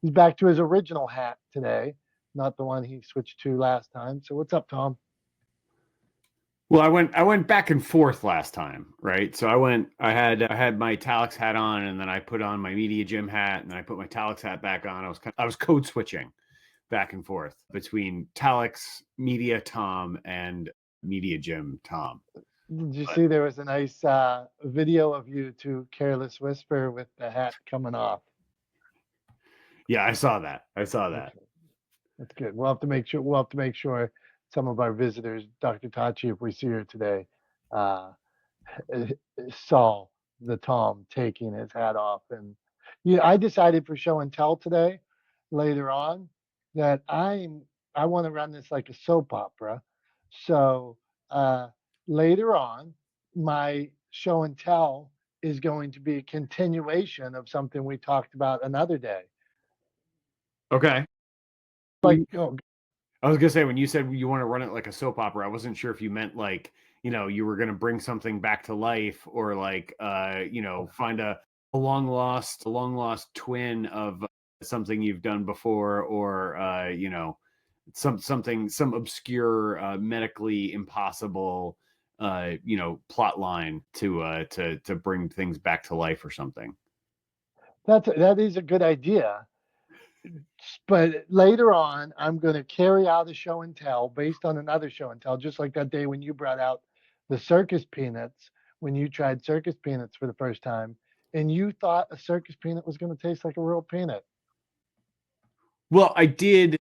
He's back to his original hat today, not the one he switched to last time. So what's up, Tom? Well, I went back and forth last time, right? So I had my Talix hat on, and then I put on my Media Gym hat, and then I put my Talix hat back on. I was code switching back and forth between Talix Media Tom and Media Gym Tom. Did you But see there was a nice video of you to Careless Whisper with the hat coming off? yeah, I saw that. I saw that. Okay, that's good. We'll have to make sure. We'll have to make sure some of our visitors, Dr. Tachi, if we see her today, uh, saw the Tom taking his hat off. And yeah, I decided for show and tell today, later on, that I want to run this like a soap opera. So uh, later on, my show and tell is going to be a continuation of something we talked about another day. Okay. Like, When I was gonna say when you said you want to run it like a soap opera, I wasn't sure if you meant like, you were gonna bring something back to life or like find a long lost twin of something you've done before or some obscure medically impossible plot line to bring things back to life or something. that is a good idea. But later on, I'm going to carry out a show and tell based on another show and tell, just like that day when you brought out the circus peanuts, when you tried circus peanuts for the first time, and you thought a circus peanut was going to taste like a real peanut. Well, I did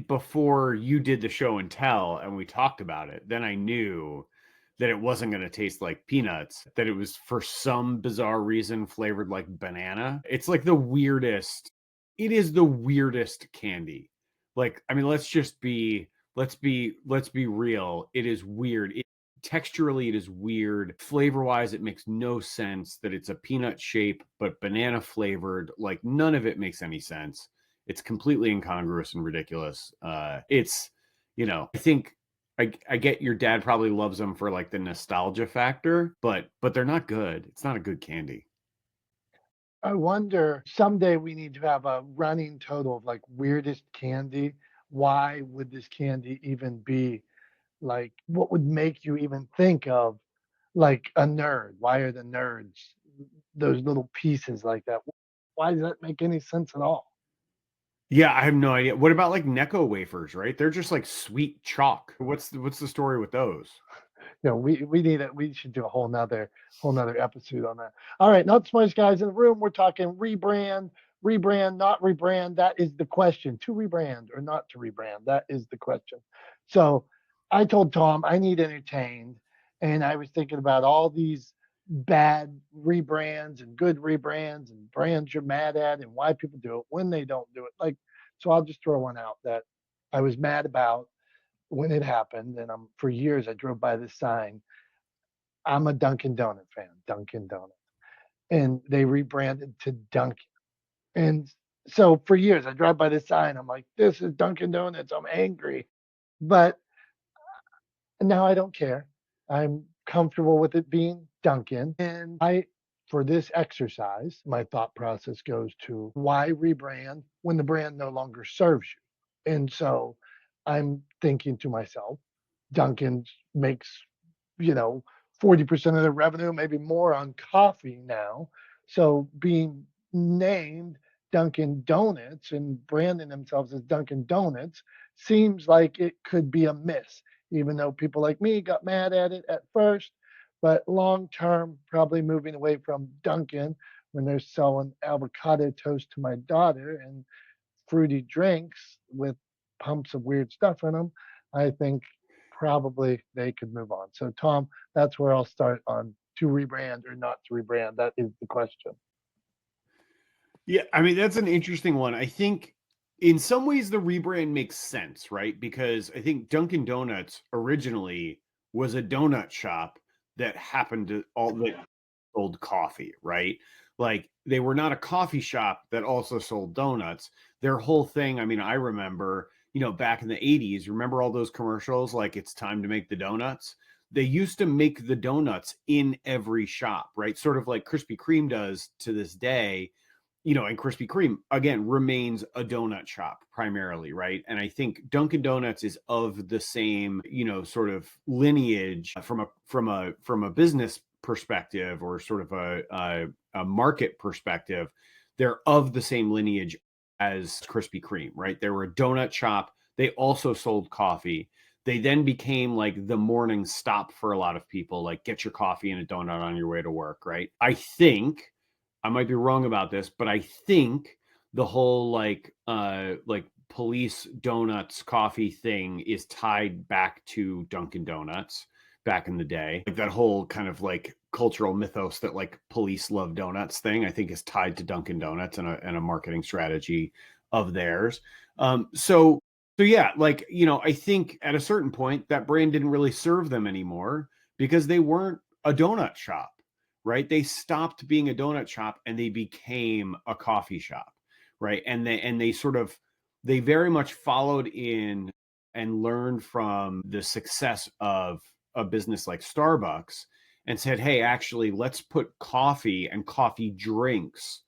before you did the show and tell and we talked about it. Then I knew that it wasn't going to taste like peanuts, that it was for some bizarre reason flavored like banana. It's like the weirdest. It is the weirdest candy. Like, I mean, let's be real. It is weird. Texturally, it is weird. Flavor wise, it makes no sense that it's a peanut shape but banana flavored. Like, none of it makes any sense. It's completely incongruous and ridiculous. I think I get your dad probably loves them for like the nostalgia factor, but they're not good. It's not a good candy. I wonder someday we need to have a running total of like weirdest candy. Why would this candy even be like, what would make you even think of like a nerd? Why are the nerds those little pieces like that? Why does that make any sense at all? Yeah, I have no idea. What about like Necco wafers, right? They're just like sweet chalk. What's the story with those? We need it. We should do a whole nother episode on that. All right, not the smartest guys in the room. We're talking rebrand, not rebrand. That is the question. To rebrand or not to rebrand. That is the question. So I told Tom I need entertained, and I was thinking about all these bad rebrands and good rebrands and brands you're mad at and why people do it when they don't do it. Like, so I'll just throw one out that I was mad about when it happened, and for years I drove by this sign. I'm a Dunkin' Donut fan, Dunkin' Donut, and they rebranded to Dunkin'. And so for years I drive by this sign. I'm like, this is Dunkin' Donuts. I'm angry, but now I don't care. I'm comfortable with it being Dunkin', and for this exercise, my thought process goes to why rebrand when the brand no longer serves you. And so I'm thinking to myself, Dunkin' makes, you know, 40% of their revenue, maybe more on coffee now. So being named Dunkin' Donuts and branding themselves as Dunkin' Donuts seems like it could be a miss, even though people like me got mad at it at first. But long term, probably moving away from Dunkin' when they're selling avocado toast to my daughter and fruity drinks with pumps of weird stuff in them, I think probably they could move on. So, Tom, that's where I'll start on to rebrand or not to rebrand. That is the question. Yeah, I mean that's an interesting one. I think in some ways the rebrand makes sense, right? Because I think Dunkin' Donuts originally was a donut shop that happened to all that sold coffee, right? Like they were not a coffee shop that also sold donuts. Their whole thing, I mean, I remember, back in the 80s, remember all those commercials like it's time to make the donuts? They used to make the donuts in every shop, right? Sort of like Krispy Kreme does to this day. and Krispy Kreme again remains a donut shop primarily, right? And I think Dunkin' Donuts is of the same, sort of lineage from a business perspective, or sort of a market perspective. They're of the same lineage as Krispy Kreme, right? They were a donut shop. They also sold coffee. They then became like the morning stop for a lot of people, like get your coffee and a donut on your way to work, right? I might be wrong about this, but I think the whole like police donuts coffee thing is tied back to Dunkin' Donuts back in the day. Like that whole kind of like cultural mythos that like police love donuts thing, I think is tied to Dunkin' Donuts and a marketing strategy of theirs. So yeah, like, I think at a certain point that brand didn't really serve them anymore because they weren't a donut shop, right? They stopped being a donut shop and they became a coffee shop, right? They very much followed in and learned from the success of a business like Starbucks and said, hey, actually, let's put coffee and coffee drinks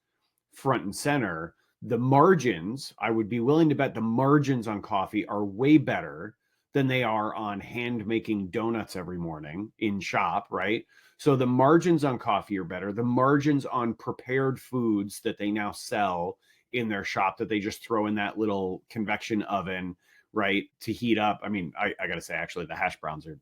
front and center. The margins, I would be willing to bet the margins on coffee are way better than they are on hand making donuts every morning in shop, right? So the margins on coffee are better. The margins on prepared foods that they now sell in their shop that they just throw in that little convection oven, right, to heat up. I mean, I got to say, actually, the hash browns are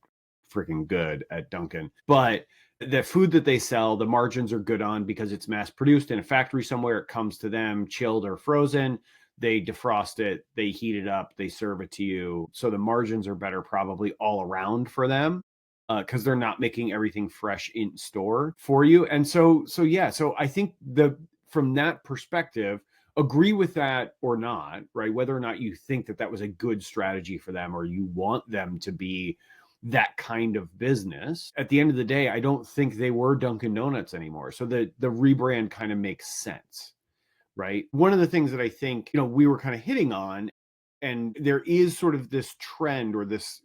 freaking good at Dunkin'. But the food that they sell, the margins are good on because it's mass produced in a factory somewhere. It comes to them chilled or frozen. They defrost it, they heat it up, they serve it to you. So the margins are better probably all around for them because they're not making everything fresh in store for you. And so I think from that perspective, agree with that or not, right? Whether or not you think that was a good strategy for them or you want them to be that kind of business. At the end of the day, I don't think they were Dunkin' Donuts anymore. So the rebrand kind of makes sense, right? One of the things that I think, we were kind of hitting on, and there is sort of this trend or this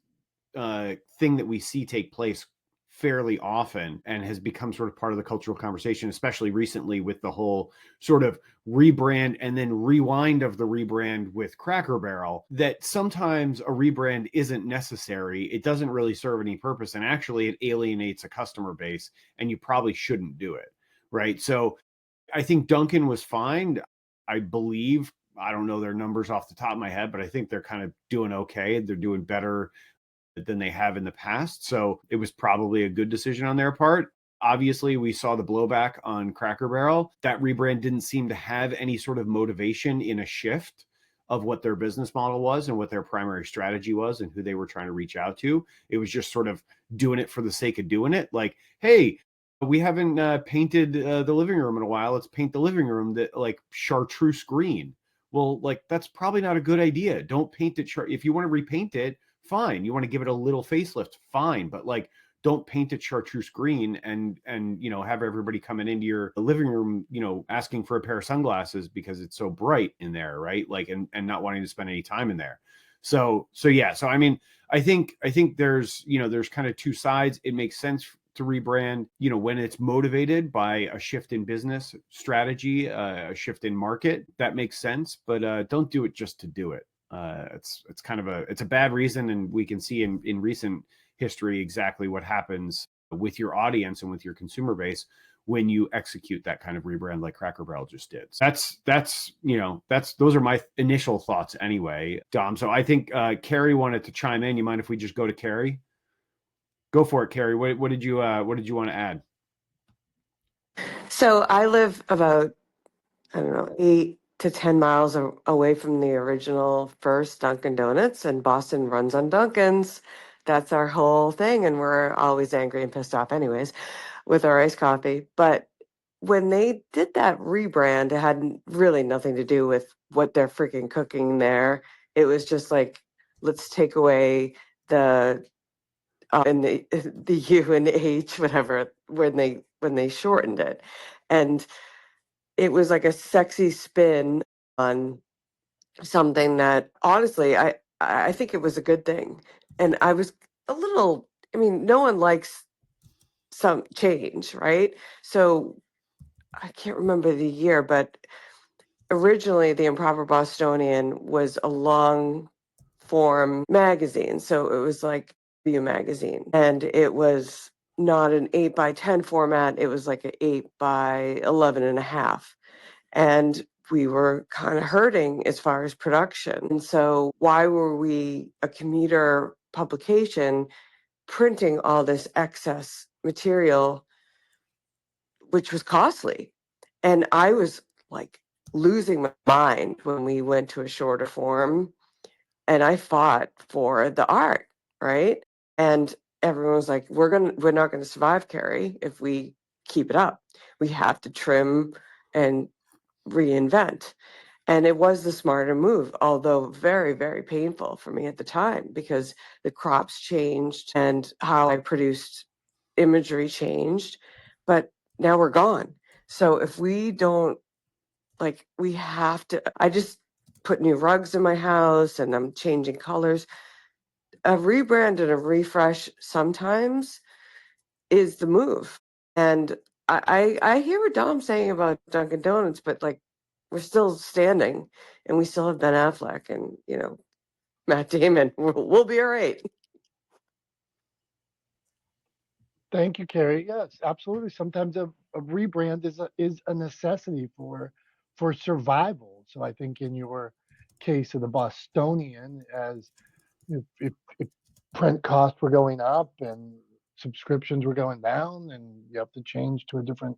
thing that we see take place fairly often and has become sort of part of the cultural conversation, especially recently with the whole sort of rebrand and then rewind of the rebrand with Cracker Barrel, that sometimes a rebrand isn't necessary. It doesn't really serve any purpose. And actually it alienates a customer base and you probably shouldn't do it. Right. So I think Dunkin' was fine. I believe, I don't know their numbers off the top of my head, but I think they're kind of doing okay. They're doing better than they have in the past. So it was probably a good decision on their part. Obviously, we saw the blowback on Cracker Barrel. That rebrand didn't seem to have any sort of motivation in a shift of what their business model was and what their primary strategy was and who they were trying to reach out to. It was just sort of doing it for the sake of doing it. Like, hey, we haven't painted the living room in a while. Let's paint the living room that like chartreuse green. Well, like that's probably not a good idea. Don't paint it. If you want to repaint it, fine. You want to give it a little facelift, fine. But like, don't paint it chartreuse green and have everybody coming into your living room, asking for a pair of sunglasses because it's so bright in there, right? Like, and not wanting to spend any time in there. So yeah. So I mean, I think there's there's kind of two sides. It makes sense to rebrand, when it's motivated by a shift in business strategy, a shift in market, that makes sense. But don't do it just to do it. It's kind of a bad reason, and we can see in recent history exactly what happens with your audience and with your consumer base when you execute that kind of rebrand like Cracker Barrel just did. So those are my initial thoughts anyway, Dom. So I think Carrie wanted to chime in. You mind if we just go to Carrie? Go for it, Carrie. What did you want to add? So I live about, I don't know, 8 to 10 miles away from the original first Dunkin' Donuts, and Boston runs on Dunkin's. That's our whole thing, and we're always angry and pissed off, anyways, with our iced coffee. But when they did that rebrand, it had really nothing to do with what they're freaking cooking there. It was just like, let's take away the and the U and H, whatever, when they shortened it, and it was like a sexy spin on something that honestly I think it was a good thing. And I was a little, I mean, no one likes some change, right? So I can't remember the year, but originally the Improper Bostonian was a long form magazine. So it was like View magazine. And it was not an 8x10 format. It was like an 8x11.5. And we were kind of hurting as far as production. And so why were we a commuter publication printing all this excess material, which was costly? And I was like losing my mind when we went to a shorter form, and I fought for the art, right? And everyone was like, we're not gonna survive, Carrie, if we keep it up. We have to trim and reinvent. And it was the smarter move, although very, very painful for me at the time, because the crops changed and how I produced imagery changed. But now we're gone. So if we don't, like, we have to, I just put new rugs in my house and I'm changing colors. A rebrand and a refresh sometimes is the move. And I hear what Dom's saying about Dunkin' Donuts, but like, we're still standing and we still have Ben Affleck and, you know, Matt Damon. We'll be all right. Thank you, Carrie. Yes, absolutely. Sometimes a rebrand is a necessity for survival. So I think in your case of the Bostonian, as if print costs were going up and subscriptions were going down, and you have to change to a different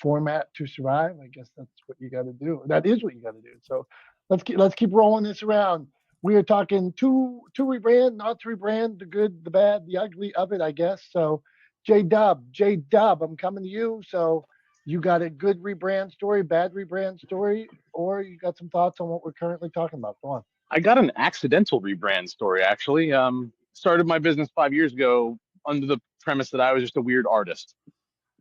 format to survive, I guess that's what you got to do. That is what you got to do. So let's keep rolling this around. We are talking to rebrand, not to rebrand, the good, the bad, the ugly of it, I guess. So J Dub, I'm coming to you. So you got a good rebrand story, bad rebrand story, or you got some thoughts on what we're currently talking about? Go on. I got an accidental rebrand story actually. Started my business 5 years ago under the premise that I was just a weird artist,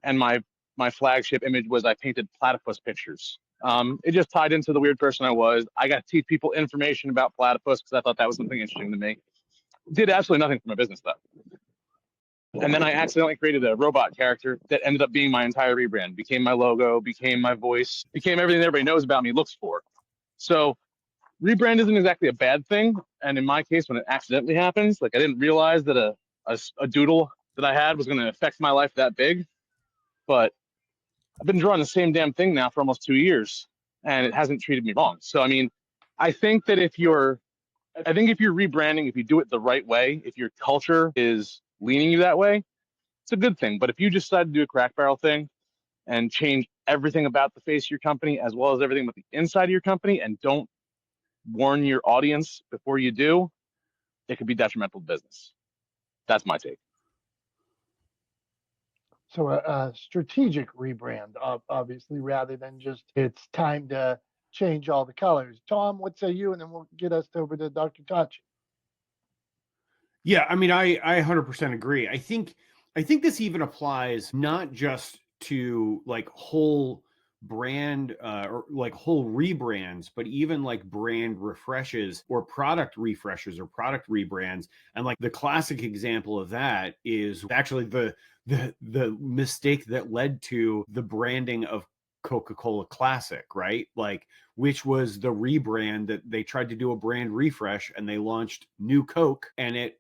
and my flagship image was I painted platypus pictures. It just tied into the weird person I was. I got to teach people information about platypus because I thought that was something interesting to me. Did absolutely nothing for my business though. And then I accidentally created a robot character that ended up being my entire rebrand. Became my logo, became my voice, became everything that everybody knows about me, looks for. So rebrand isn't exactly a bad thing. And in my case, when it accidentally happens, like I didn't realize that a doodle that I had was going to affect my life that big. But I've been drawing the same damn thing now for almost 2 years, and it hasn't treated me wrong. So I mean, I think that if you're rebranding, if you do it the right way, if your culture is leaning you that way, it's a good thing. But if you just decide to do a crack barrel thing and change everything about the face of your company as well as everything about the inside of your company and don't warn your audience before you do, it could be detrimental to business. That's my take. So a strategic rebrand, obviously, rather than just it's time to change all the colors. Tom, what say you? And then we'll get us over to Dr. Tachi. Yeah, I mean, I 100% agree. I think this even applies not just to like whole brand or like whole rebrands, but even like brand refreshes or product refreshes or product rebrands. And like the classic example of that is actually the mistake that led to the branding of Coca-Cola Classic, right? Like, which was the rebrand that they tried to do a brand refresh and they launched New Coke, and it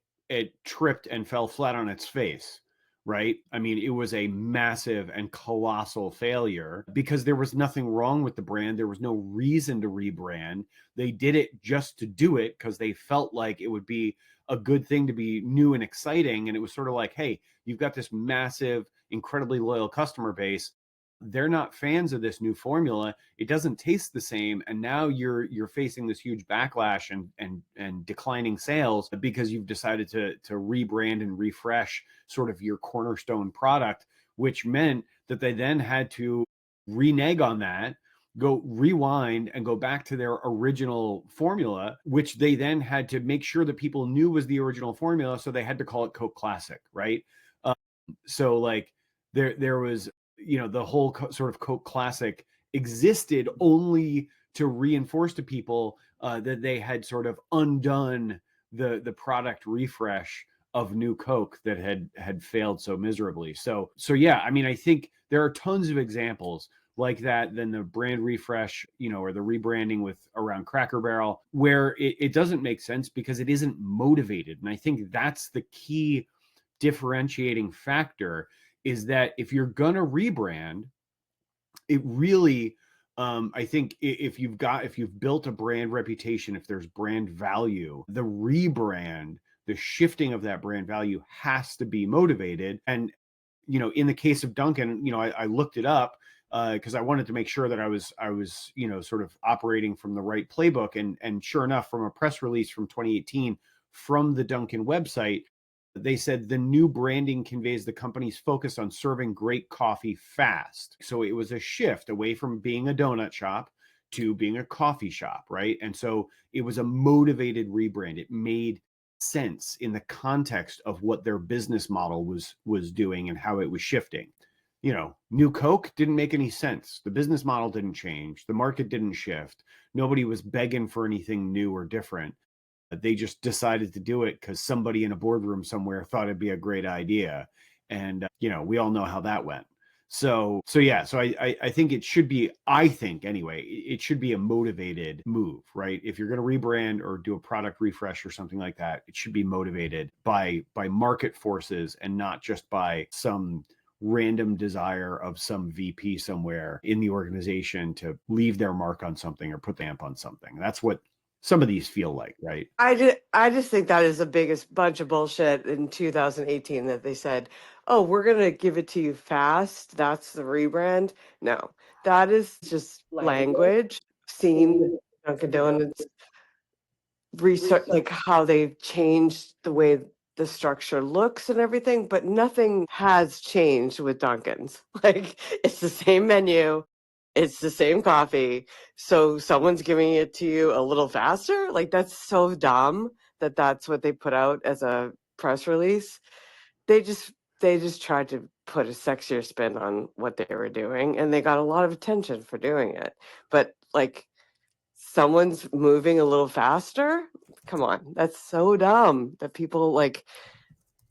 tripped and fell flat on its face, right? I mean, it was a massive and colossal failure because there was nothing wrong with the brand. There was no reason to rebrand. They did it just to do it because they felt like it would be a good thing to be new and exciting. And it was sort of like, hey, you've got this massive, incredibly loyal customer base. They're not fans of this new formula. It doesn't taste the same, and now you're facing this huge backlash and declining sales because you've decided to rebrand and refresh sort of your cornerstone product, which meant that they then had to renege on that, go rewind and go back to their original formula, which they then had to make sure that people knew was the original formula, so they had to call it Coke Classic, right? So like there was, you know, the whole sort of Coke Classic existed only to reinforce to people that they had sort of undone the product refresh of New Coke that had failed so miserably. So yeah, I mean, I think there are tons of examples like that than the brand refresh, or the rebranding with around Cracker Barrel, where it doesn't make sense because it isn't motivated. And I think that's the key differentiating factor, is that if you're going to rebrand, it really, I think if you've built a brand reputation, if there's brand value, the rebrand, the shifting of that brand value has to be motivated. And, in the case of Dunkin', I looked it up because I wanted to make sure that I was, sort of operating from the right playbook. And sure enough, from a press release from 2018 from the Dunkin' website, they said the new branding conveys the company's focus on serving great coffee fast. So it was a shift away from being a donut shop to being a coffee shop, right? And so it was a motivated rebrand. It made sense in the context of what their business model was doing and how it was shifting. New Coke didn't make any sense. The business model didn't change. The market didn't shift. Nobody was begging for anything new or different. They just decided to do it because somebody in a boardroom somewhere thought it'd be a great idea. And, we all know how that went. So I think it should be, anyway, it should be a motivated move, right? If you're going to rebrand or do a product refresh or something like that, it should be motivated by market forces and not just by some random desire of some VP somewhere in the organization to leave their mark on something or put the amp on something. That's what some of these feel like, right? I just think that is the biggest bunch of bullshit in 2018 that they said, oh, we're going to give it to you fast. That's the rebrand. No, that is just language. Seen Dunkin' Donuts research, like how they've changed the way the structure looks and everything, but nothing has changed with Dunkin's. Like, it's the same menu, it's the same coffee. So someone's giving it to you a little faster. Like, that's so dumb that that's what they put out as a press release. They just tried to put a sexier spin on what they were doing, and they got a lot of attention for doing it. But like, someone's moving a little faster. Come on, that's so dumb that people like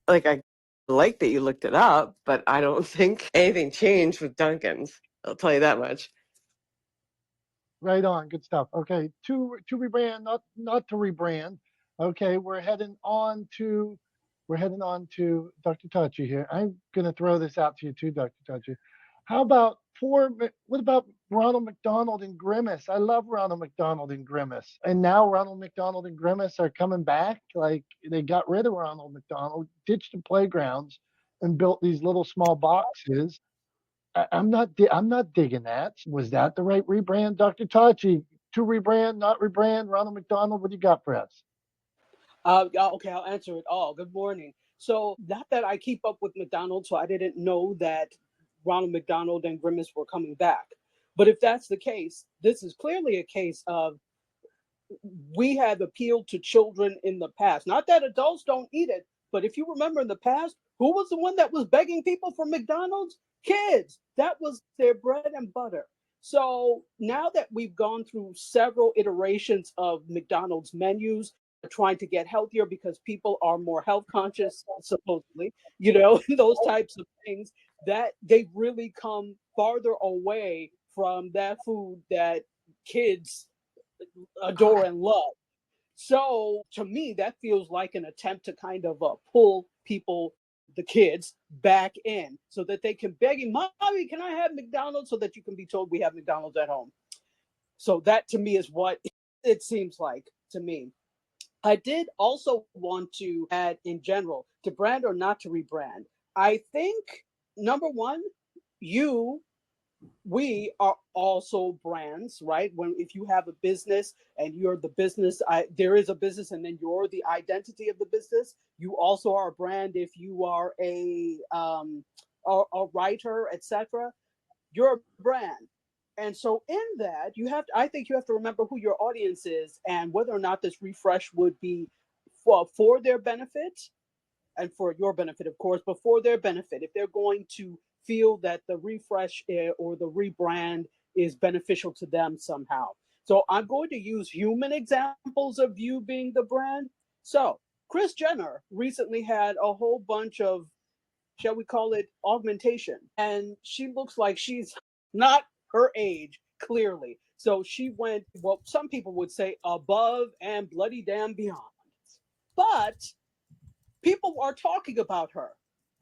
I like that you looked it up, but I don't think anything changed with Dunkin's. I'll tell you that much. Right on. Good stuff. Okay. To rebrand, not to rebrand. Okay. We're heading on to Dr. Tachi here. I'm going to throw this out to you too, Dr. Tachi. What about Ronald McDonald and Grimace? I love Ronald McDonald and Grimace. And now Ronald McDonald and Grimace are coming back. Like, they got rid of Ronald McDonald, ditched the playgrounds, and built these little small boxes. I'm not digging that. Was that the right rebrand, Dr. Tachi? To rebrand, not rebrand. Ronald McDonald, what do you got for us? Yeah, okay, I'll answer it all. Good morning. So, not that I keep up with McDonald's, so I didn't know that Ronald McDonald and Grimace were coming back. But if that's the case, this is clearly a case of we have appealed to children in the past. Not that adults don't eat it, but if you remember in the past, who was the one that was begging people for McDonald's? Kids. That was their bread and butter. So now that we've gone through several iterations of McDonald's menus, trying to get healthier because people are more health conscious, supposedly, those types of things, that they've really come farther away from that food that kids adore and love. So to me, that feels like an attempt to kind of pull people, the kids, back in so that they can beg you, Mommy, can I have McDonald's? So that you can be told we have McDonald's at home. So that to me is what it seems like to me. I did also want to add in general, to brand or not to rebrand. I think number one, we are also brands, right? If you have a business and you're the business, there is a business, and then you're the identity of the business. You also are a brand if you are a writer, etc. You're a brand. And so in that, I think you have to remember who your audience is and whether or not this refresh would be for their benefit, and for your benefit, of course, but for their benefit, if they're going to feel that the refresh or the rebrand is beneficial to them somehow. So I'm going to use human examples of you being the brand. So Kris Jenner recently had a whole bunch of, shall we call it, augmentation, and she looks like she's not her age clearly. So she went what some people would say above and bloody damn beyond. But people are talking about her.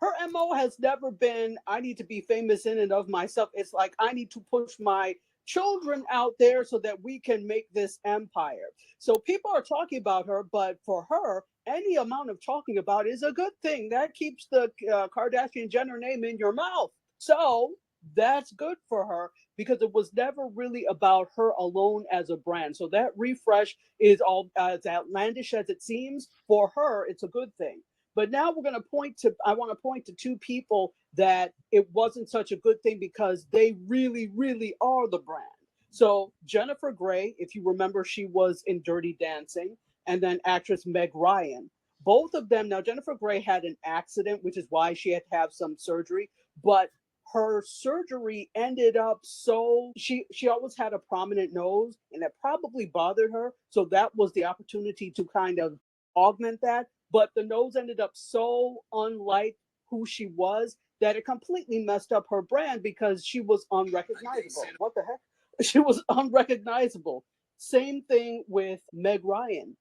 Her MO has never been, I need to be famous in and of myself. It's like, I need to push my children out there so that we can make this empire. So people are talking about her, but for her, any amount of talking about is a good thing. That keeps the Kardashian Jenner name in your mouth. So that's good for her because it was never really about her alone as a brand. So that refresh is all as outlandish as it seems. For her, it's a good thing. But now we're going to I want to point to two people that it wasn't such a good thing because they really, really are the brand. So Jennifer Grey, if you remember, she was in Dirty Dancing, and then actress Meg Ryan. Both of them, now Jennifer Grey had an accident, which is why she had to have some surgery, but her surgery ended up so she always had a prominent nose and that probably bothered her. So that was the opportunity to kind of augment that. But the nose ended up so unlike who she was that it completely messed up her brand because she was unrecognizable. What the heck? She was unrecognizable. Same thing with Meg Ryan.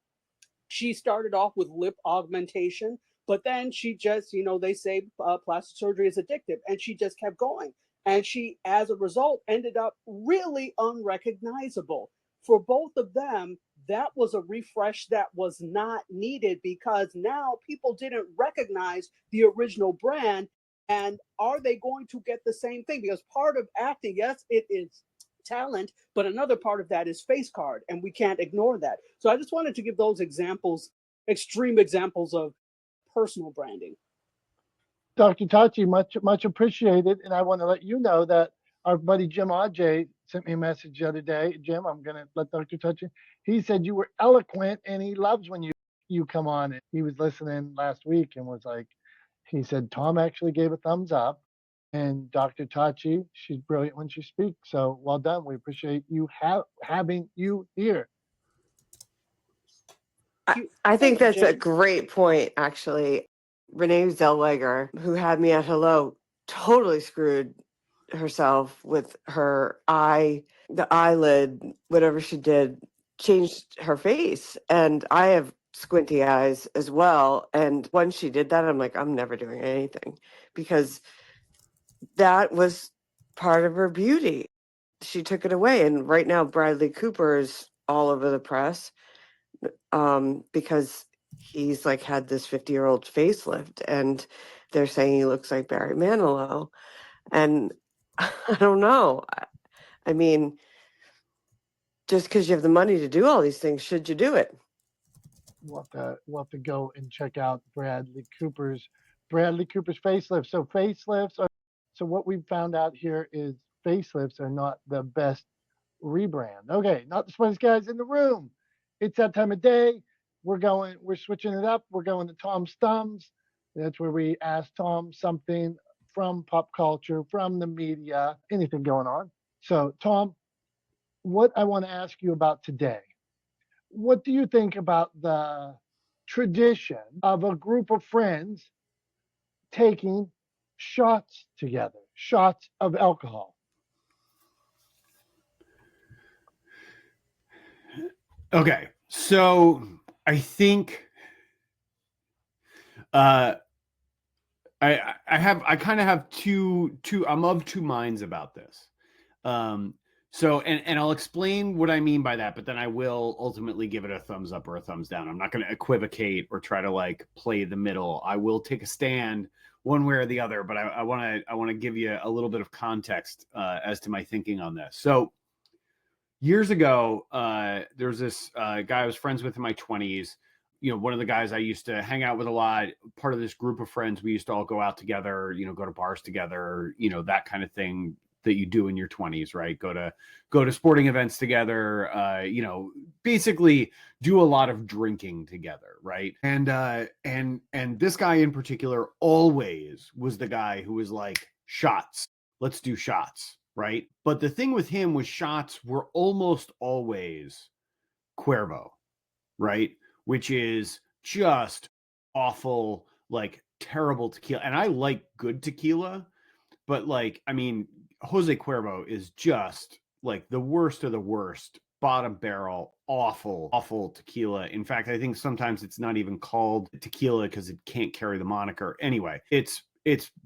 She started off with lip augmentation, but then she just, they say plastic surgery is addictive, and she just kept going. And she, as a result, ended up really unrecognizable. For both of them, that was a refresh that was not needed because now people didn't recognize the original brand. And are they going to get the same thing? Because part of acting, yes, it is talent, but another part of that is face card, and we can't ignore that. So I just wanted to give those examples, extreme examples of personal branding. Dr. Tachi, much appreciated. And I want to let you know that our buddy Jim Ajay sent me a message the other day. Jim, I'm going to let Dr. Tachi. He said you were eloquent and he loves when you come on. And he was listening last week and was like, he said, Tom actually gave a thumbs up. And Dr. Tachi, she's brilliant when she speaks. So well done. We appreciate you having you here. I think that's a Jim. great point, actually. Renee Zellweger, who had me at Hello, totally screwed herself with her eye, the eyelid, whatever she did, changed her face. And I have squinty eyes as well. And once she did that, I'm like, I'm never doing anything because that was part of her beauty. She took it away. And right now, Bradley Cooper is all over the press because he's like had this 50-year-old facelift and they're saying he looks like Barry Manilow. And I don't know. I mean, just because you have the money to do all these things, should you do it? We'll have to go and check out Bradley Cooper's facelift. So facelifts are, so what we've found out here is facelifts are not the best rebrand. Okay, not the smartest guys in the room. It's that time of day. We're switching it up. We're going to Tom's Thumbs. That's where we ask Tom something from pop culture, from the media, anything going on. So, Tom, what I want to ask you about today, what do you think about the tradition of a group of friends taking shots together, shots of alcohol? Okay, so I think I kind of have two I'm of two minds about this. So and I'll explain what I mean by that, but then I will ultimately give it a thumbs up or a thumbs down. I'm not going to equivocate or try to like play the middle. I will take a stand one way or the other, but I want to give you a little bit of context as to my thinking on this. So years ago, there was this guy I was friends with in my 20s. One of the guys I used to hang out with a lot, part of this group of friends. We used to all go out together, go to bars together, that kind of thing that you do in your 20s, right? Go to sporting events together, basically do a lot of drinking together, right? And this guy in particular always was the guy who was like, shots, let's do shots, right? But the thing with him was shots were almost always Cuervo, right? Which is just awful, like terrible tequila. And I like good tequila, but like, I mean, Jose Cuervo is just like the worst of the worst, bottom barrel, awful tequila. In fact, I think sometimes it's not even called tequila because it can't carry the moniker. Anyway, it's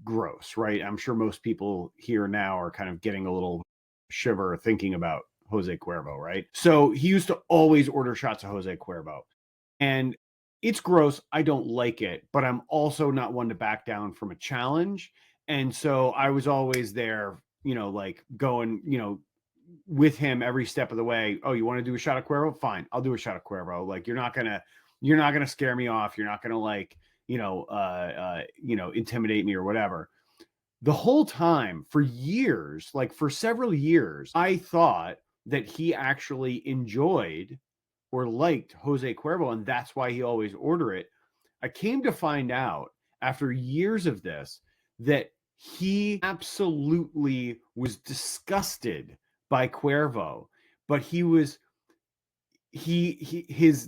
gross, right? I'm sure most people here now are kind of getting a little shiver thinking about Jose Cuervo, right? So he used to always order shots of Jose Cuervo. And it's gross. I don't like it, but I'm also not one to back down from a challenge. And so I was always there, like going, with him every step of the way. Oh, you want to do a shot of Cuervo? Fine. I'll do a shot of Cuervo. Like, you're not going to scare me off. You're not going to like, intimidate me or whatever. The whole time for years, like for several years, I thought that he actually enjoyed or liked Jose Cuervo, and that's why he always ordered it. I came to find out after years of this that he absolutely was disgusted by Cuervo, but his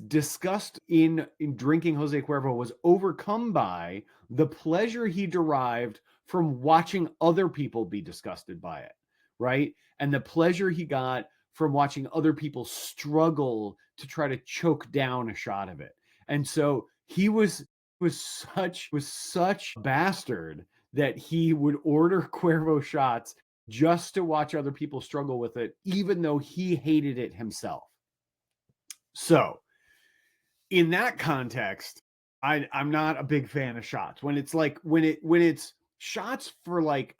disgust in drinking Jose Cuervo was overcome by the pleasure he derived from watching other people be disgusted by it, right? And the pleasure he got from watching other people struggle to try to choke down a shot of it. And so he was such a bastard that he would order Cuervo shots just to watch other people struggle with it, even though he hated it himself. So in that context, I'm not a big fan of shots. When it's like when it's shots for like,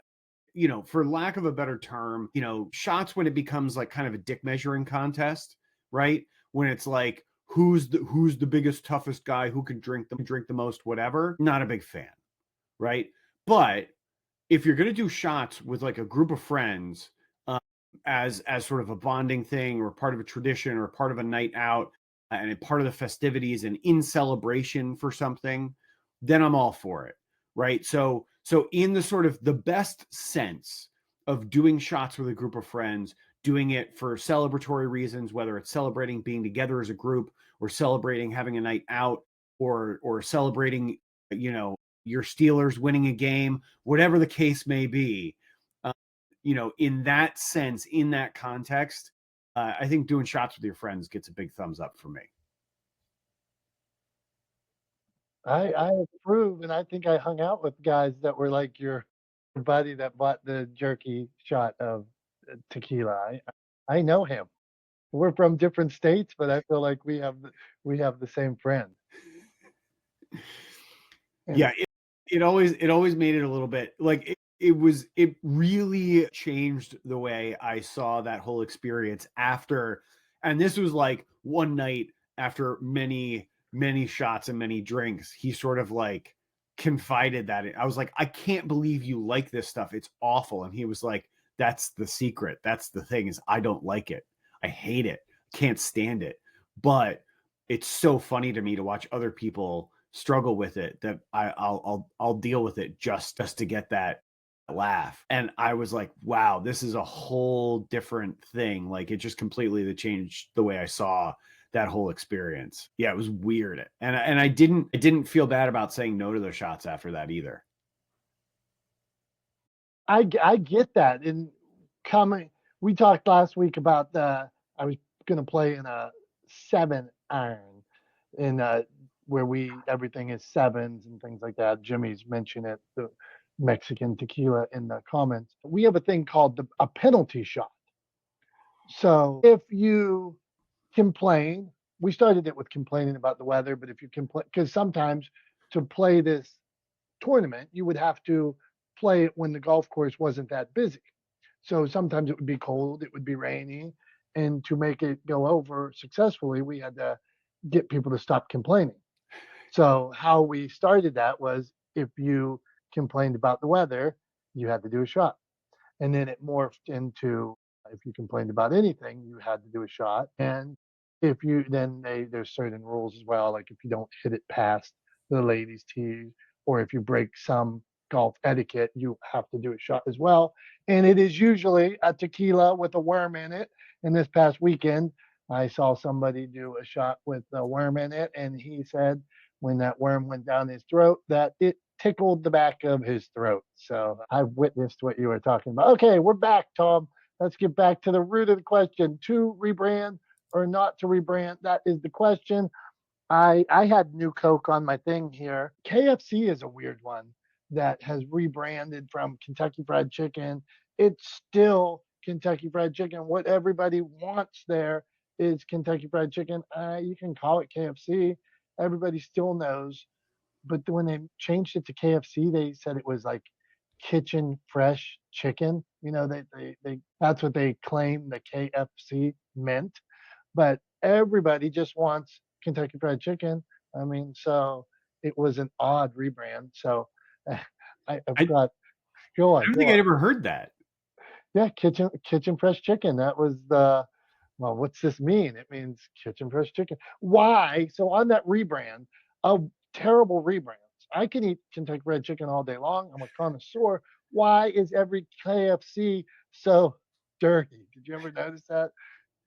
for lack of a better term, shots when it becomes like kind of a dick measuring contest, right? When it's like who's the biggest, toughest guy, who can drink the most, whatever. Not a big fan, right? But if you're gonna do shots with like a group of friends, as sort of a bonding thing or part of a tradition or part of a night out and a part of the festivities and in celebration for something, then I'm all for it, right? So in the sort of the best sense of doing shots with a group of friends, doing it for celebratory reasons, whether it's celebrating being together as a group or celebrating having a night out or celebrating, your Steelers winning a game, whatever the case may be, in that sense, in that context, I think doing shots with your friends gets a big thumbs up for me. I approve, and I think I hung out with guys that were like your buddy that bought the jerky shot of tequila. I know him. We're from different states, but I feel like we have the same friend. And Yeah, it always made it a little bit like it really changed the way I saw that whole experience after. And this was like one night after many shots and many drinks, he sort of like confided that I was like, I can't believe you like this stuff, it's awful. And he was like, that's the secret, that's the thing, is I don't like it, I hate it, can't stand it, but it's so funny to me to watch other people struggle with it that I'll deal with it just to get that laugh. And I was like, wow, this is a whole different thing. Like, it just completely changed the way I saw that whole experience. Yeah, it was weird. And I didn't feel bad about saying no to those shots after that either. I get that. And we talked last week about I was going to play in a 7-iron in where everything is sevens and things like that. Jimmy's mentioned it, the Mexican tequila in the comments. We have a thing called a penalty shot. So if you complain, we started it with complaining about the weather, but if you complain, because sometimes to play this tournament, you would have to play it when the golf course wasn't that busy. So sometimes it would be cold, it would be rainy, and to make it go over successfully, we had to get people to stop complaining. So how we started that was if you complained about the weather, you had to do a shot. And then it morphed into if you complained about anything, you had to do a shot. And if you there's certain rules as well, like if you don't hit it past the ladies' tee, or if you break some golf etiquette, you have to do a shot as well. And it is usually a tequila with a worm in it. And this past weekend, I saw somebody do a shot with a worm in it, and he said when that worm went down his throat that it tickled the back of his throat. So I've witnessed what you were talking about. Okay, we're back, Tom. Let's get back to the root of the question. To rebrand or not to rebrand? That is the question. I had New Coke on my thing here. KFC is a weird one that has rebranded from Kentucky Fried Chicken. It's still Kentucky Fried Chicken. What everybody wants there is Kentucky Fried Chicken. You can call it KFC. Everybody still knows. But when they changed it to KFC, they said it was like kitchen fresh chicken. They that's what they claim the KFC meant. But everybody just wants Kentucky Fried Chicken. I mean, so it was an odd rebrand. So I've I got go on, don't go think I on. ever heard that. Yeah, kitchen fresh chicken. That was the well. What's this mean? It means kitchen fresh chicken. Why? So on that rebrand of terrible rebrands, I can eat Kentucky Fried Chicken all day long. I'm a connoisseur. Why is every KFC so dirty? Did you ever notice that?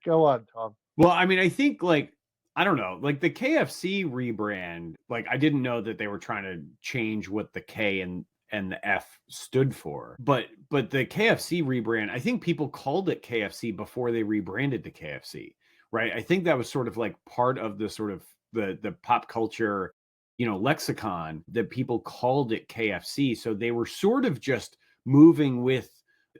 Go on, Tom. Well, I mean, I think like I don't know, like the KFC rebrand, like I didn't know that they were trying to change what the K and the F stood for. But the KFC rebrand, I think people called it KFC before they rebranded to KFC, right? I think that was sort of like part of the sort of the pop culture, lexicon that people called it KFC. So they were sort of just moving with,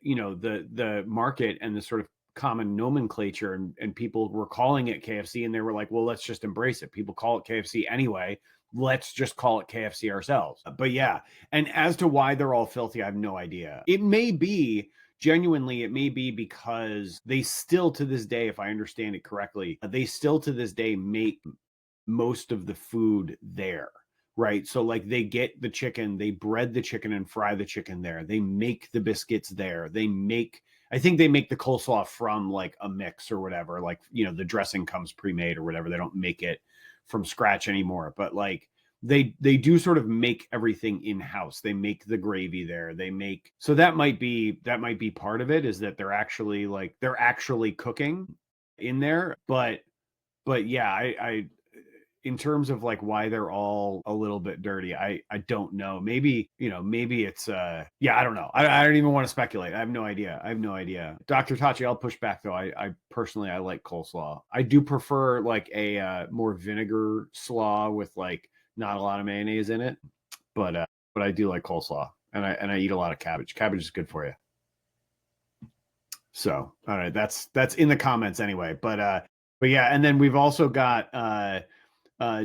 the market and the sort of common nomenclature, and people were calling it KFC, and they were like, well, let's just embrace it. People call it KFC anyway. Let's just call it KFC ourselves. But yeah, and as to why they're all filthy, I have no idea. It may be because they still to this day, if I understand it correctly, they still to this day make most of the food there. Right. So like they get the chicken, they bread the chicken and fry the chicken there. They make the biscuits there. I think they make the coleslaw from like a mix or whatever. Like, the dressing comes pre-made or whatever. They don't make it from scratch anymore. But like they do sort of make everything in-house. They make the gravy there. So that might be part of it, is that they're actually cooking in there. But yeah, I in terms of like why they're all a little bit dirty, I don't know. Maybe it's I don't know. I don't even want to speculate. I have no idea. Dr. Tachi, I'll push back though. I personally, I like coleslaw. I do prefer like a more vinegar slaw with like not a lot of mayonnaise in it. But I do like coleslaw, and I eat a lot of cabbage. Cabbage is good for you. So, all right, that's in the comments anyway. But yeah, and then we've also got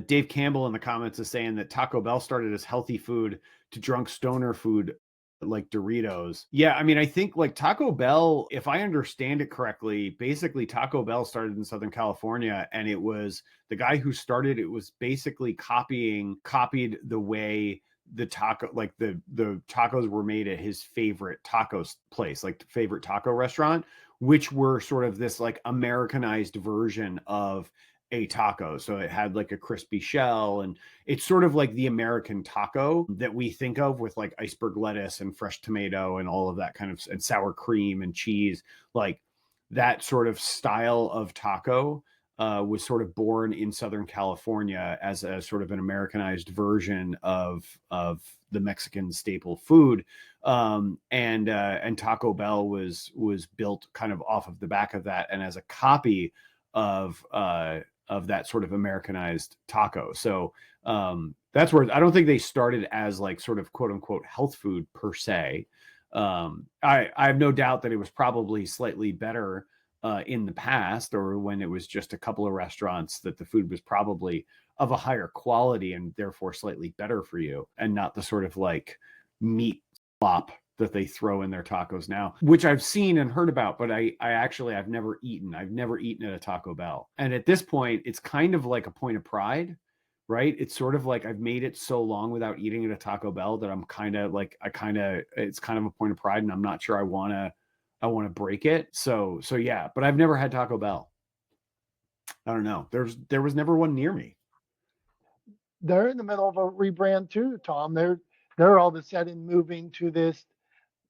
Dave Campbell in the comments is saying that Taco Bell started as healthy food to drunk stoner food like Doritos. Yeah, I mean, I think like Taco Bell, if I understand it correctly, basically Taco Bell started in Southern California, and it was the guy who started it was basically copied the way the tacos were made at his favorite tacos place, like favorite taco restaurant, which were sort of this like Americanized version of a taco. So it had like a crispy shell, and it's sort of like the American taco that we think of with like iceberg lettuce and fresh tomato and all of that kind of, and sour cream and cheese. Like that sort of style of taco was sort of born in Southern California as a sort of an Americanized version of the Mexican staple food. And Taco Bell was built kind of off of the back of that, and as a copy of that sort of Americanized taco. So that's where I don't think they started as like sort of quote unquote health food per se. I have no doubt that it was probably slightly better in the past, or when it was just a couple of restaurants, that the food was probably of a higher quality and therefore slightly better for you, and not the sort of like meat slop that they throw in their tacos now, which I've seen and heard about, but I've never eaten. I've never eaten at a Taco Bell. And at this point, it's kind of like a point of pride, right? It's sort of like I've made it so long without eating at a Taco Bell that I'm kind of like, it's kind of a point of pride, and I'm not sure I want to break it. So yeah, but I've never had Taco Bell. I don't know. There was never one near me. They're in the middle of a rebrand too, Tom. They're all of a sudden moving to this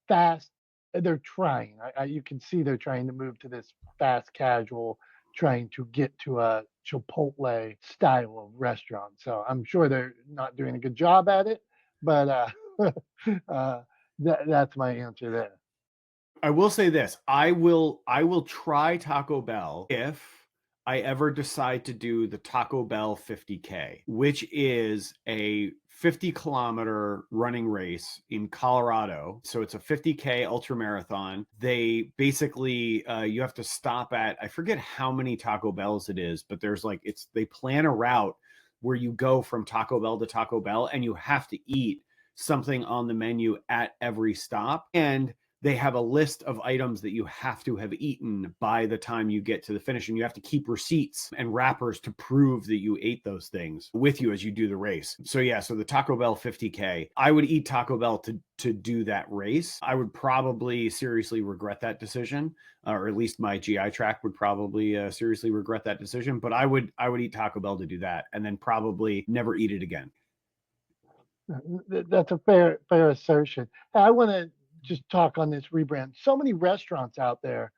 fast. They're trying. You can see they're trying to move to this fast casual, trying to get to a Chipotle style of restaurant. So I'm sure they're not doing a good job at it, but that's my answer there. I will say this. I will try Taco Bell if I ever decide to do the Taco Bell 50K, which is a 50-kilometer running race in Colorado. So it's a 50K ultra marathon. They basically you have to stop at, I forget how many Taco Bells it is, but there's like they plan a route where you go from Taco Bell to Taco Bell and you have to eat something on the menu at every stop. And they have a list of items that you have to have eaten by the time you get to the finish. And you have to keep receipts and wrappers to prove that you ate those things with you as you do the race. So yeah, so the Taco Bell 50K, I would eat Taco Bell to do that race. I would probably seriously regret that decision, or at least my GI tract would probably seriously regret that decision. But I would eat Taco Bell to do that and then probably never eat it again. That's a fair assertion. I want to just talk on this rebrand. So many restaurants out there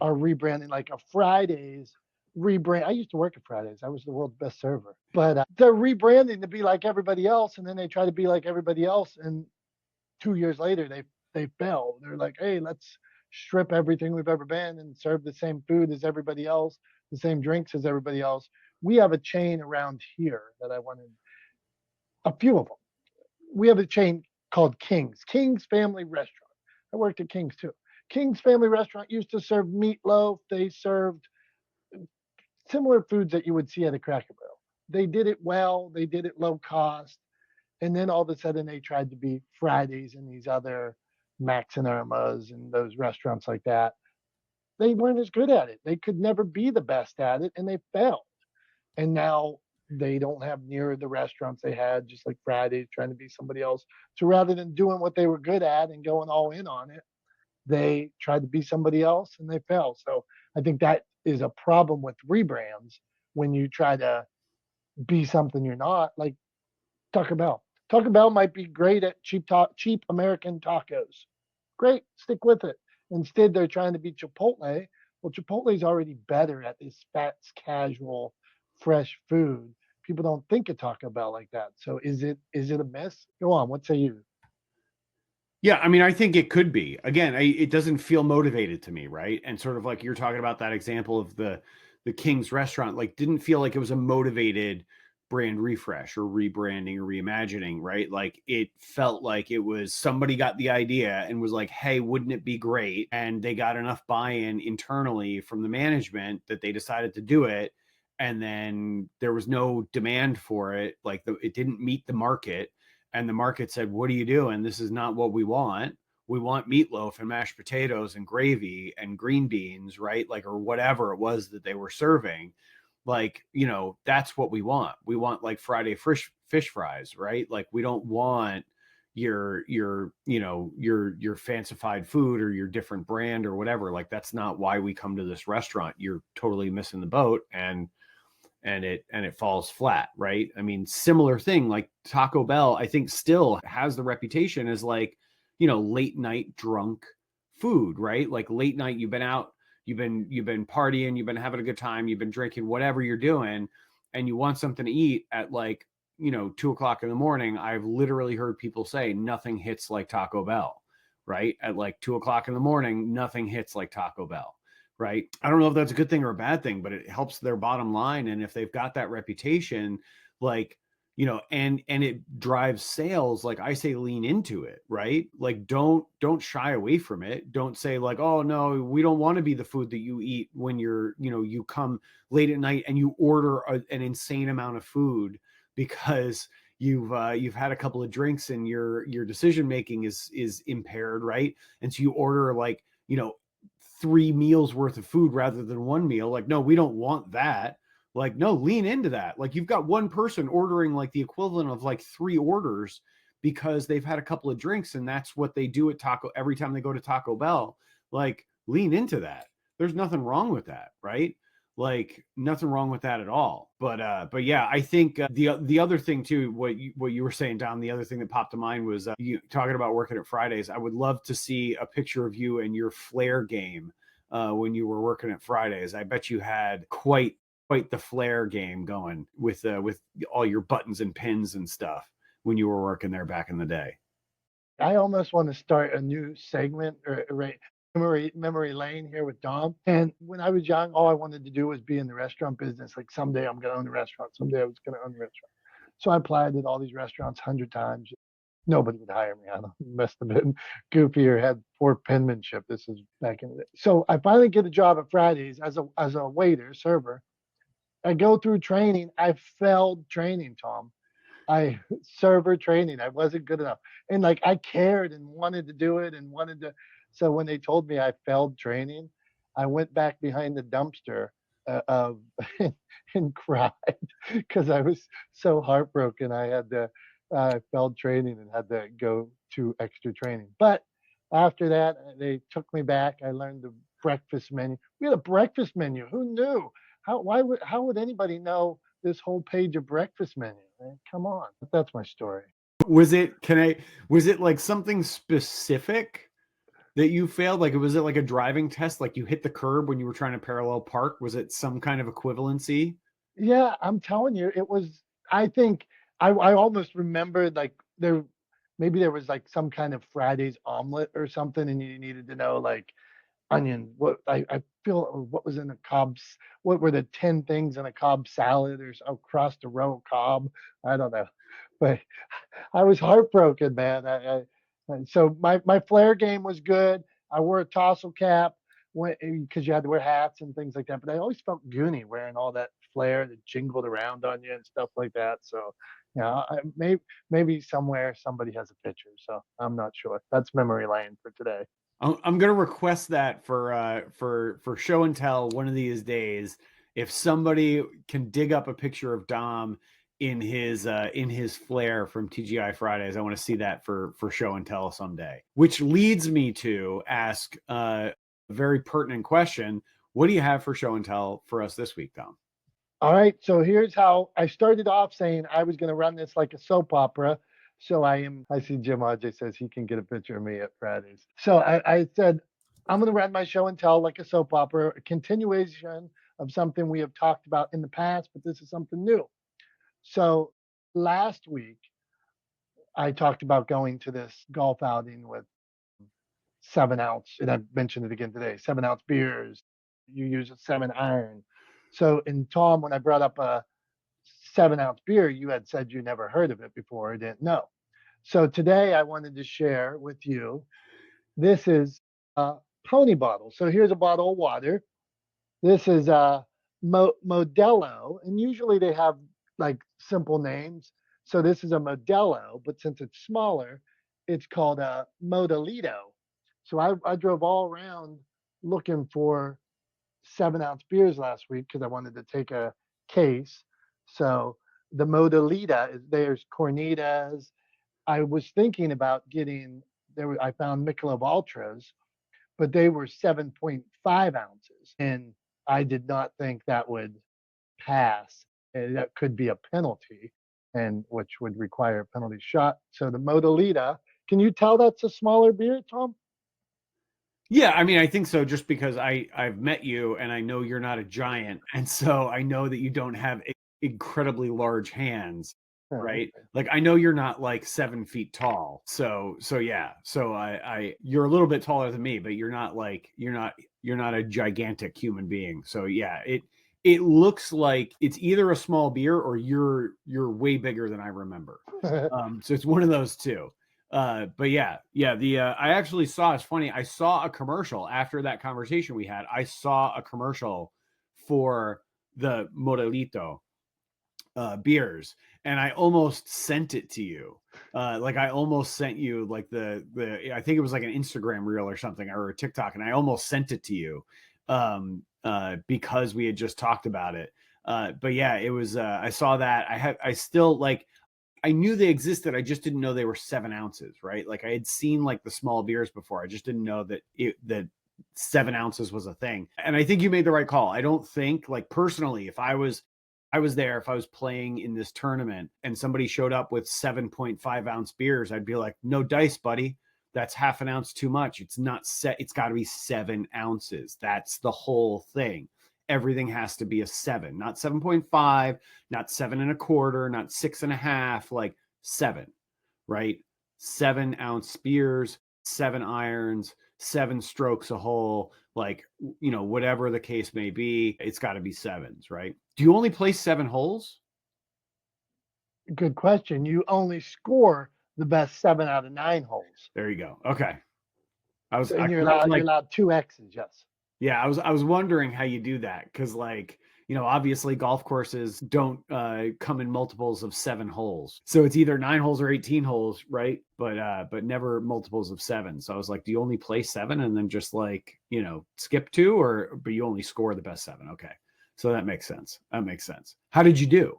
are rebranding, like a Fridays rebrand. I used to work at Fridays. I was the world's best server, but they're rebranding to be like everybody else, and then they try to be like everybody else, and 2 years later they fail. They're like, hey, let's strip everything we've ever been and serve the same food as everybody else, the same drinks as everybody else. We have a chain around here that I wanted, a few of them. We have a chain called King's Family Restaurant. I worked at King's too. King's Family Restaurant used to serve meatloaf. They served similar foods that you would see at a Cracker Barrel. They did it well. They did it low cost. And then all of a sudden they tried to be Fridays and these other Max and Irma's and those restaurants like that. They weren't as good at it. They could never be the best at it, and they failed. And now they don't have near the restaurants they had, just like Fridays, trying to be somebody else. So rather than doing what they were good at and going all in on it, they tried to be somebody else and they failed. So I think that is a problem with rebrands when you try to be something you're not, like Taco Bell. Taco Bell might be great at cheap American tacos. Great, stick with it. Instead, they're trying to be Chipotle. Well, Chipotle is already better at this fast, casual, fresh food. People don't think of Taco Bell like that. So is it a miss? Go on. What say you? Yeah, I mean, I think it could be. Again, it doesn't feel motivated to me, right? And sort of like you're talking about that example of the King's restaurant, like didn't feel like it was a motivated brand refresh or rebranding or reimagining, right? Like it felt like it was somebody got the idea and was like, hey, wouldn't it be great? And they got enough buy-in internally from the management that they decided to do it. And then there was no demand for it. Like it didn't meet the market. And the market said, what are you doing? This is not what we want. We want meatloaf and mashed potatoes and gravy and green beans, right? Like, or whatever it was that they were serving. Like, you know, that's what we want. We want like Friday fish fries, right? Like we don't want your fancified food or your different brand or whatever. Like that's not why we come to this restaurant. You're totally missing the boat. And it falls flat, right? I mean, similar thing, like Taco Bell, I think still has the reputation as like, you know, late night drunk food, right? Like late night, you've been out, you've been partying, you've been having a good time, you've been drinking, whatever you're doing, and you want something to eat at like, you know, 2:00 in the morning. I've literally heard people say nothing hits like Taco Bell, right? At like 2:00 in the morning, nothing hits like Taco Bell. Right. I don't know if that's a good thing or a bad thing, but it helps their bottom line. And if they've got that reputation, like, you know, and it drives sales, like I say, lean into it, right? Like don't shy away from it. Don't say like, oh no, we don't want to be the food that you eat when you're, you know, you come late at night and you order an insane amount of food because you've had a couple of drinks and your decision making is impaired, right? And so you order like, you know, 3 meals worth of food rather than one meal. Like, no, we don't want that. Like, no, lean into that. Like you've got one person ordering like the equivalent of like 3 orders because they've had a couple of drinks and that's what they do at every time they go to Taco Bell. Like lean into that. There's nothing wrong with that, right? Like nothing wrong with that at all. But yeah, I think the other thing too, what you were saying, Dom, the other thing that popped to mind was you talking about working at Fridays. I would love to see a picture of you and your flair game when you were working at Fridays. I bet you had quite the flair game going with all your buttons and pins and stuff. when you were working there back in the day. I almost want to start a new segment or memory lane here with Dom. And when I was young, all I wanted to do was be in the restaurant business. Like someday I'm going to own a restaurant. Someday I was going to own a restaurant. So I applied at all these restaurants 100 times. Nobody would hire me. I don't know. Must have been goofy or had poor penmanship. This is back in the day. So I finally get a job at Fridays as a waiter, server. I go through training. I failed training, Tom. I server training. I wasn't good enough. And like I cared and wanted to do it and wanted to. So when they told me I failed training, I went back behind the dumpster of and cried because I was so heartbroken. I had to failed training and had to go to extra training. But after that, they took me back. I learned the breakfast menu. We had a breakfast menu. Who knew? How would anybody know this whole page of breakfast menu? Man, come on. That's my story. Was it like something specific that you failed? Like, was it like a driving test? Like you hit the curb when you were trying to parallel park? Was it some kind of equivalency? Yeah, I'm telling you, it was. I think I almost remembered like maybe there was like some kind of Friday's omelet or something, and you needed to know like onion. What I feel what was in a what were the 10 things in a Cobb salad or across the row of Cobb? I don't know, but I was heartbroken, man. And so my flare game was good. I wore a tassel cap because you had to wear hats and things like that. But I always felt goony wearing all that flare that jingled around on you and stuff like that. So, maybe somewhere somebody has a picture. So I'm not sure. That's memory lane for today. I'm gonna request that for show and tell one of these days. If somebody can dig up a picture of Dom in his flare from TGI Fridays, I want to see that for show and tell someday. Which leads me to ask a very pertinent question: what do you have for show and tell for us this week, Dom? All right. So here's how I started off saying I was going to run this like a soap opera. So I see Jim Ajay says he can get a picture of me at Fridays. So I said, I'm going to run my show and tell like a soap opera, a continuation of something we have talked about in the past, but this is something new. So last week, I talked about going to this golf outing with 7 ounce, and I mentioned it again today, 7 ounce beers. You use a 7 iron. So, and Tom, when I brought up a 7 ounce beer, you had said you never heard of it before or didn't know. So today I wanted to share with you, this is a pony bottle. So here's a bottle of water. This is a Modelo, and usually they have like simple names. So this is a Modelo, but since it's smaller, it's called a Modelito. So I drove all around looking for 7 ounce beers last week because I wanted to take a case. So the Modelita there's Cornitas. I was thinking about getting I found Michelob Ultras, but they were 7.5 ounces. And I did not think that would pass. And that could be a penalty, and which would require a penalty shot. So the Modelita, can you tell that's a smaller beer, Tom? Yeah, I mean, I think so, just because I've met you and I know you're not a giant, and so I know that you don't have incredibly large hands, right? Like I know you're not like 7 feet tall, so yeah, so I you're a little bit taller than me, but you're not a gigantic human being. So yeah, it looks like it's either a small beer or you're way bigger than I remember. So it's one of those two. But yeah, I actually saw, it's funny, I saw a commercial after that conversation we had. I saw a commercial for the Modelito beers, and I almost sent it to you. Like I almost sent you like the I think it was like an Instagram reel or something, or a TikTok, and I almost sent it to you because we had just talked about it. But yeah, it was I saw that. I still like, I knew they existed. I just didn't know they were 7 ounces, right? Like I had seen like the small beers before. I just didn't know that that 7 ounces was a thing. And I think you made the right call. I don't think, like personally, if I was there, if I was playing in this tournament and somebody showed up with 7.5 ounce beers, I'd be like, no dice, buddy. That's half an ounce too much. It's not set. It's got to be 7 ounces. That's the whole thing. Everything has to be a 7, not 7.5, not 7 1/4, not 6 1/2, like 7, right? 7-ounce spears, 7 irons, 7 strokes a hole, like, whatever the case may be, it's got to be 7s, right? Do you only play 7 holes? Good question. You only score the best 7 out of 9 holes. There you go. Okay. I was And you're I was allowed 2 X's, yes. yeah, I was wondering how you do that, because obviously golf courses don't come in multiples of 7 holes, so it's either 9 holes or 18 holes, right? But never multiples of 7. So I was like, do you only play 7 and then just skip 2, but you only score the best 7? Okay, so that makes sense. How did you do?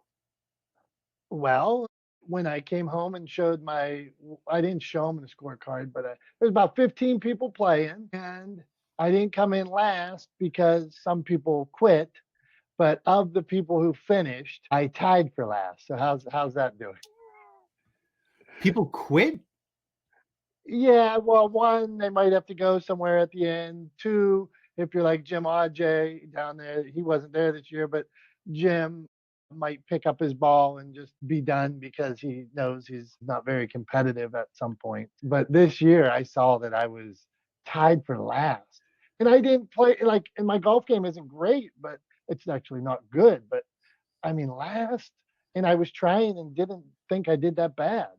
Well, when I came home and I didn't show them the scorecard, but there's about 15 people playing, and I didn't come in last because some people quit. But of the people who finished, I tied for last. So how's that doing? People quit? Yeah, well, one, they might have to go somewhere at the end. Two, if you're like Jim Aj down there, he wasn't there this year, but Jim might pick up his ball and just be done because he knows he's not very competitive at some point. But this year, I saw that I was tied for last. And I didn't play, and my golf game isn't great, but it's actually not good. But I mean, last, and I was trying and didn't think I did that bad.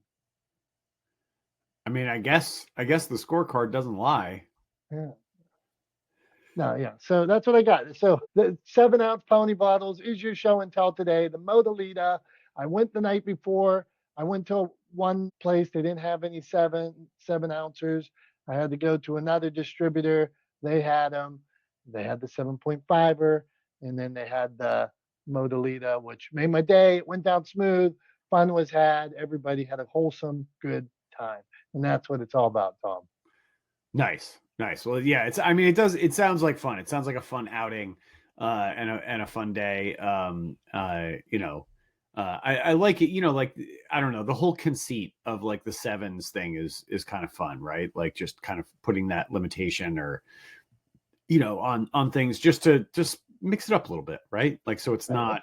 I mean, I guess the scorecard doesn't lie. Yeah. No, yeah. So that's what I got. So the 7-ounce pony bottles is your show and tell today. The Modalita. I went the night before. I went to one place. They didn't have any 7 ounces. I had to go to another distributor. They had them. They had the 7.5er, and then they had the Modalita, which made my day. It went down smooth. Fun was had. Everybody had a wholesome, good time, and that's what it's all about, Tom. Nice. Well, yeah, it sounds like fun. It sounds like a fun outing, and a fun day. I like it, I don't know, the whole conceit of like the 7s thing is kind of fun, right? Like just kind of putting that limitation or, on things just to just mix it up a little bit, right? Like, so it's not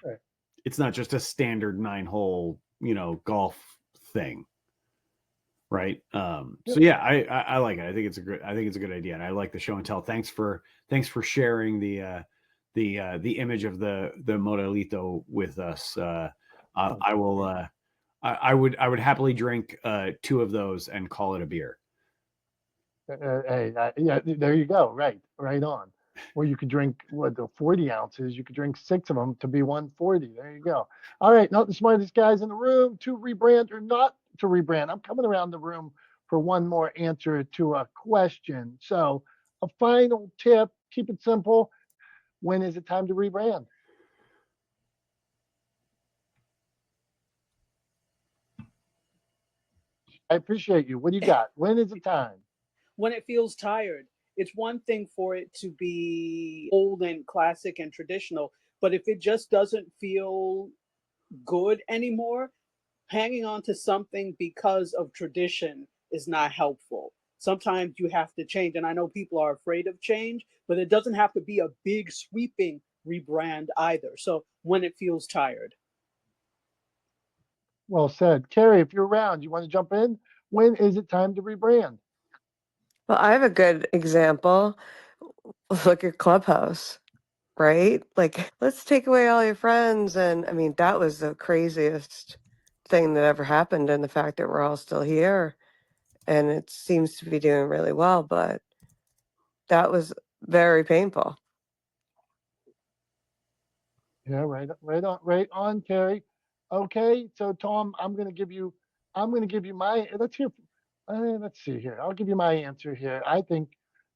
just a standard 9-hole, golf thing. Right. So yeah, I like it. I think it's a good idea. And I like the show and tell. Thanks for sharing the image of the Modalito with us. I will, I would happily drink 2 of those and call it a beer. Yeah, there you go. Right on. Or you could drink the 40 ounces. You could drink 6 of them to be 140. There you go. All right, not the smartest guys in the room. To rebrand or not to rebrand. I'm coming around the room for one more answer to a question. So, a final tip. Keep it simple. When is it time to rebrand? I appreciate you. What do you got? When is it time? When it feels tired. It's one thing for it to be old and classic and traditional, but if it just doesn't feel good anymore, hanging on to something because of tradition is not helpful. Sometimes you have to change, and I know people are afraid of change, but it doesn't have to be a big sweeping rebrand either. So when it feels tired. Well said. Carrie, if you're around, you want to jump in? When is it time to rebrand? Well, I have a good example. Look at Clubhouse, right? Like, let's take away all your friends. And I mean, that was the craziest thing that ever happened. And the fact that we're all still here and it seems to be doing really well, but that was very painful. Yeah, right on, Terry. Okay, so Tom, I'm gonna give you my. Let's see here. I'll give you my answer here. I think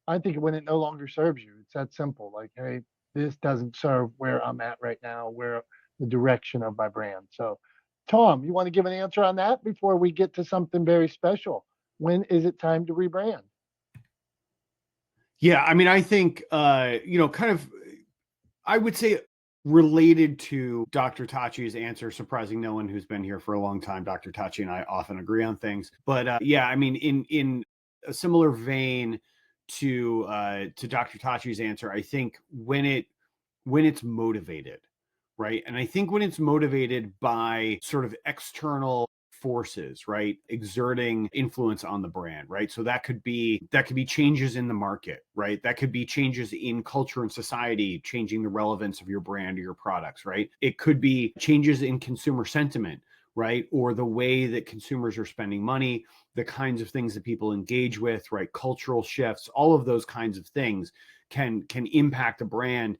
when it no longer serves you, it's that simple. Like, hey, this doesn't serve where I'm at right now, where the direction of my brand. So, Tom, you want to give an answer on that before we get to something very special? When is it time to rebrand? Yeah, I mean, I think kind of, I would say, related to Dr. Tachi's answer, surprising no one who's been here for a long time. Dr. Tachi and I often agree on things, but yeah, I mean, in a similar vein to Dr. Tachi's answer, I think when it's motivated, right? And I think when it's motivated by sort of external forces, right, exerting influence on the brand, right? So that could be changes in the market, right? That could be changes in culture and society, changing the relevance of your brand or your products, right? It could be changes in consumer sentiment, right? Or the way that consumers are spending money, the kinds of things that people engage with, right? Cultural shifts, all of those kinds of things can impact a brand.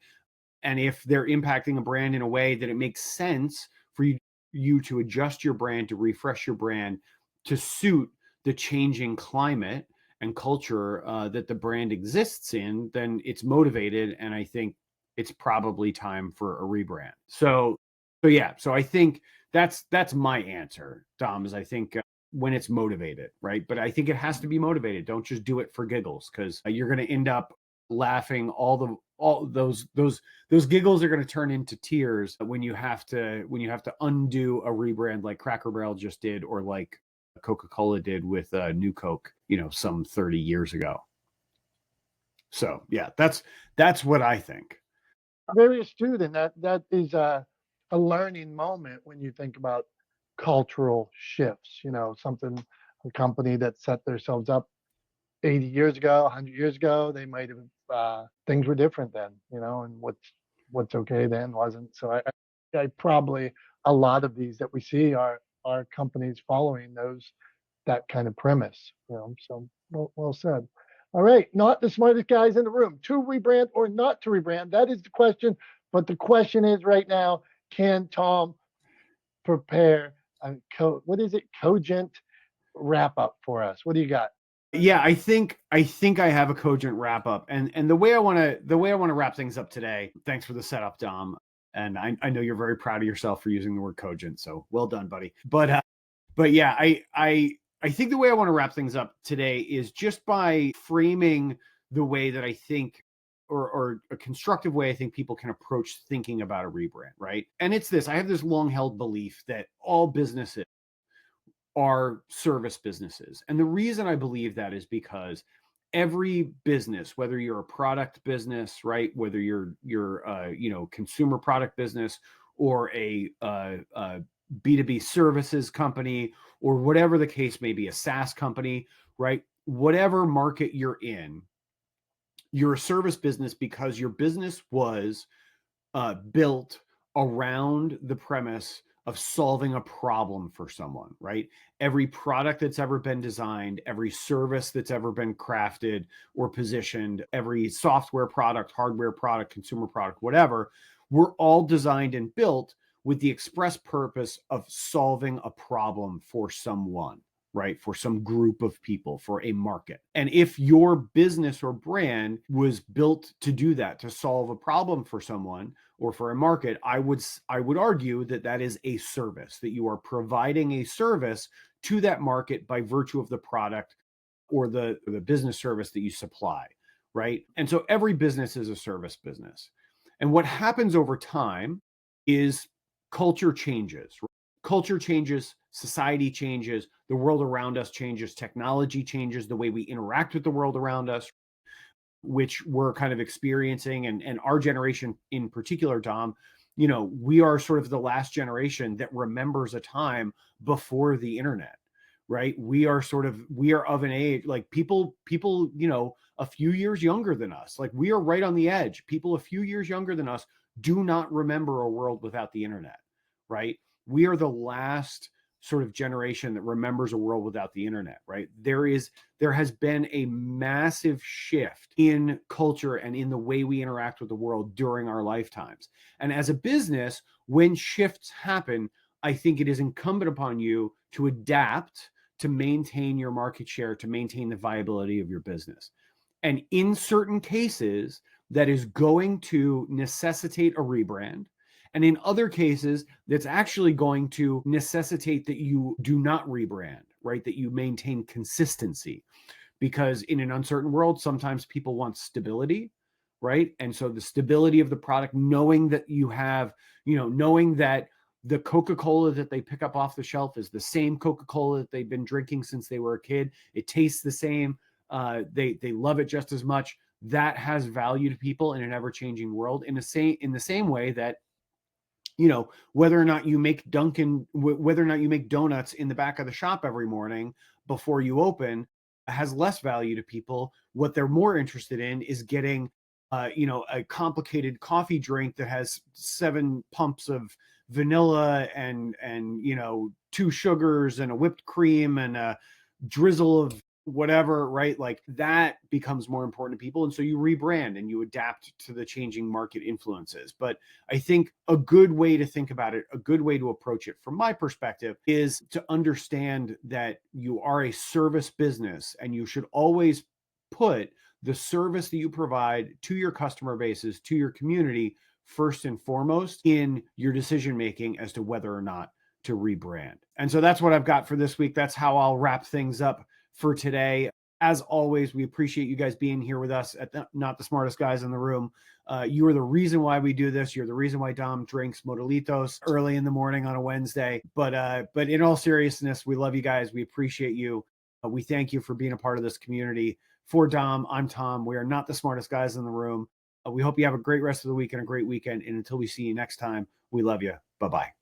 And if they're impacting a brand in a way that it makes sense for you to adjust your brand, to refresh your brand, to suit the changing climate and culture that the brand exists in, then it's motivated. And I think it's probably time for a rebrand. So yeah, so I think that's my answer, Dom, is I think when it's motivated, right? But I think it has to be motivated. Don't just do it for giggles, because you're going to end up laughing all those giggles are going to turn into tears when you have to undo a rebrand like Cracker Barrel just did, or like Coca-Cola did with New Coke, some 30 years ago. So yeah, that's what I think. Very astute, and that is a learning moment when you think about cultural shifts. A company that set themselves up 80 years ago, 100 years ago, they might have things were different then, and what's okay then wasn't. So I probably, a lot of these that we see are companies following that kind of premise. So well said. All right, not the smartest guys in the room. To rebrand or not to rebrand? That is the question. But the question is right now: can Tom prepare a cogent wrap up for us? What do you got? Yeah, I think I have a cogent wrap up, and the way I want to wrap things up today. Thanks for the setup, Dom, and I know you're very proud of yourself for using the word cogent, so well done, buddy. But yeah, I think the way I want to wrap things up today is just by framing the way that I think, or a constructive way I think people can approach thinking about a rebrand, right? And it's this: I have this long held belief that all businesses are service businesses. And the reason I believe that is because every business, whether you're a product business, right, whether you're consumer product business, or a B2B services company, or whatever the case may be, a SaaS company, right, whatever market you're in, you're a service business because your business was built around the premise of solving a problem for someone, right? Every product that's ever been designed, every service that's ever been crafted or positioned, every software product, hardware product, consumer product, whatever, were all designed and built with the express purpose of solving a problem for someone, right? For some group of people, for a market. And if your business or brand was built to do that, to solve a problem for someone or for a market, I would argue that is a service, that you are providing a service to that market by virtue of the product or the business service that you supply, right? And so every business is a service business. And what happens over time is culture changes. Culture changes, society changes, the world around us changes, technology changes, the way we interact with the world around us, which we're kind of experiencing. And our generation in particular, Dom, we are sort of the last generation that remembers a time before the internet, right? We are of an age, like people, a few years younger than us, like we are right on the edge. People a few years younger than us do not remember a world without the internet, right? We are the last sort of generation that remembers a world without the internet, right? There has been a massive shift in culture and in the way we interact with the world during our lifetimes. And as a business, when shifts happen, I think it is incumbent upon you to adapt, to maintain your market share, to maintain the viability of your business. And in certain cases, that is going to necessitate a rebrand. And in other cases, that's actually going to necessitate that you do not rebrand, right? That you maintain consistency. Because in an uncertain world, sometimes people want stability, right? And so the stability of the product, knowing that you have, knowing that the Coca-Cola that they pick up off the shelf is the same Coca-Cola that they've been drinking since they were a kid. It tastes the same. They love it just as much. That has value to people in an ever-changing world. In the same way that whether or not you make whether or not you make donuts in the back of the shop every morning before you open has less value to people. What they're more interested in is getting, a complicated coffee drink that has 7 pumps of vanilla and 2 sugars and a whipped cream and a drizzle of whatever, right? Like that becomes more important to people. And so you rebrand and you adapt to the changing market influences. But I think a good way to think about it, a good way to approach it from my perspective, is to understand that you are a service business and you should always put the service that you provide to your customer bases, to your community, first and foremost in your decision making as to whether or not to rebrand. And so that's what I've got for this week. That's how I'll wrap things up for today. As always, we appreciate you guys being here with us at Not the Smartest Guys in the Room. You are the reason why we do this. You're the reason why Dom drinks Modelitos early in the morning on a Wednesday. But in all seriousness, we love you guys. We appreciate you. We thank you for being a part of this community. For Dom, I'm Tom. We are not the smartest guys in the room. We hope you have a great rest of the week and a great weekend. And until we see you next time, we love you. Bye-bye.